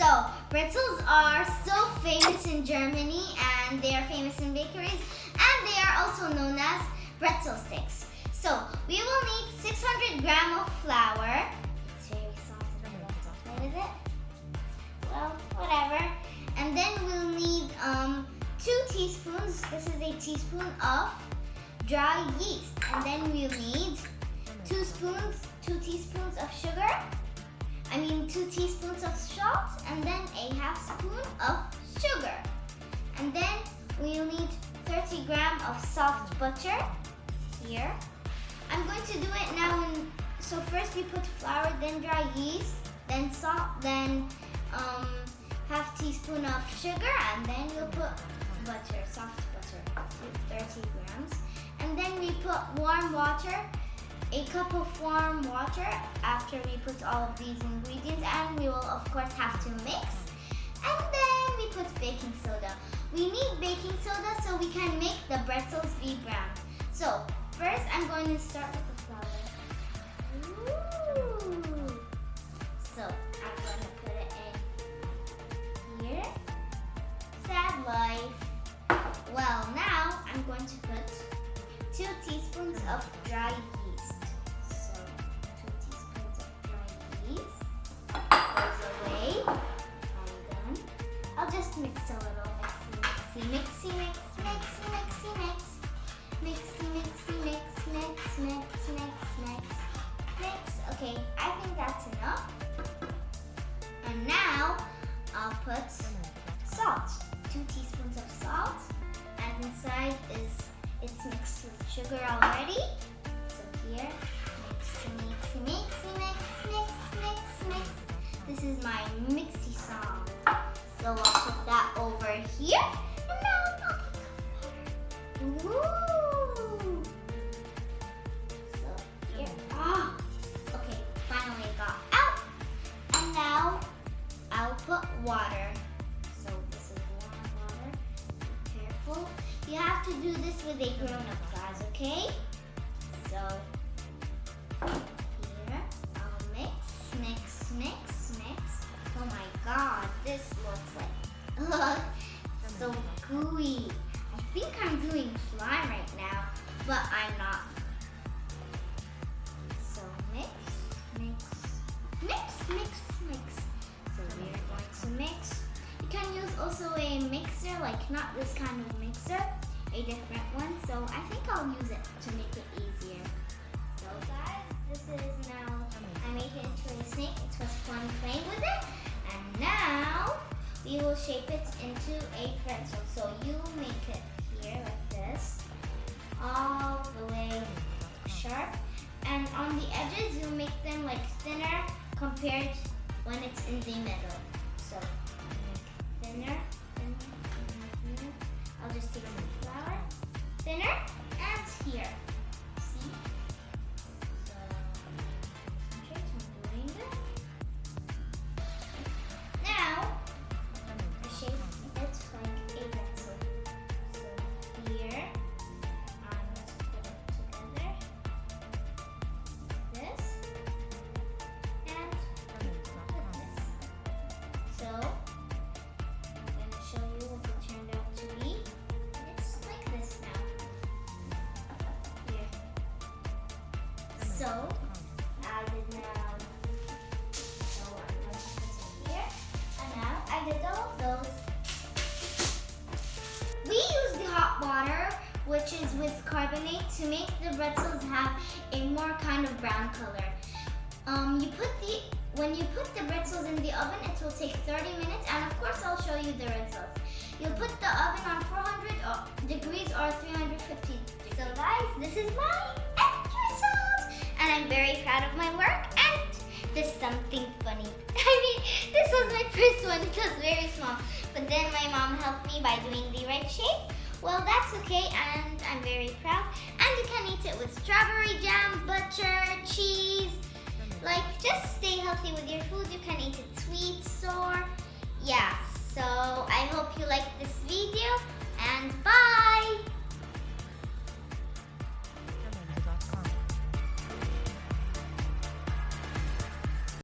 So, pretzels are so famous in Germany and they are famous in bakeries and they are also known as pretzel sticks. So, we will need 600 grams of flour. It's very salty, I love to play with it. Well, whatever. And then we'll need 2 teaspoons. This is a teaspoon of dry yeast. And then we'll need 2 teaspoons of sugar. 2 teaspoons of salt, and then a half spoon of sugar. And then we'll need 30 grams of soft butter here. I'm going to do it now. So first we put flour, then dry yeast, then salt, then half teaspoon of sugar, and then we'll put butter, soft butter, 30 grams. And then we put warm water, a cup of warm water after we put all of these ingredients, and we will of course have to mix. And then we put baking soda. We need baking soda so we can make the pretzels be brown. So first I'm going to start with the flour. Ooh. So I'm going to put it in here. Sad life. Well, now I'm going to put 2 teaspoons of dry yeast. So 2 teaspoons of dry yeast goes away. I'm done. I'll just mix a little. Mixy, mixy, mix, mixy, mixy, mix. Mixy, mixy, mix, mix, mix, mix, mix, mix. Okay, I think that's enough. And now I'll put salt. 2 teaspoons of salt. And inside it's mixed with sugar already. So here, mixy, mixy, mixy, mix, mix, mix, mix. This is my mixy song. So I'll put that over here. And now I'll put some water. Ooh. So here, okay, finally it got out. And now I'll put water. So this is warm water. Be careful. You have to do this with a grown-up class, okay? So here, I'll mix, mix, mix, mix. Oh my God, this looks like, so gooey. I think I'm doing slime right now, but I'm not. So mix, mix, mix, mix, mix. So we're going to mix. You can use also a mixer, like not this kind of mixer, a different one. So I think I'll use it to make it easier. So guys, this is now, I made it into a snake. It was fun playing with it. And now we will shape it into a pretzel. So you make it here like this, all the way sharp. And on the edges, you make them like thinner compared when it's in the middle. So thinner, thinner, thinner, thinner. I'll just take some flour. Thinner, and here. See? So, I'm doing it. Now, I shape it like a pretzel. So here, I'm going to put it together. This. And put this. So, I'm going to show you what it turned out to be. It's like this now. Here. So, I did now. So I'm going to put it here. And now I did all of those. We use the hot water, which is with carbonate, to make the pretzels have a more kind of brown color. When you put the pretzels in the oven, it will take 30 minutes, and of course I'll show you the results. You'll put the oven on 400 degrees or 350 degrees. So guys, this is my end result, and I'm very proud of my work. And there's something funny. This was my first one. It was very small, but then my mom helped me by doing the right shape. Well, that's okay, and I'm very proud. And you can eat it with strawberry jam, butter, cheese. Like, just stay healthy with your food. You can eat it sweet, sour. Yeah, so I hope you liked this video, and bye!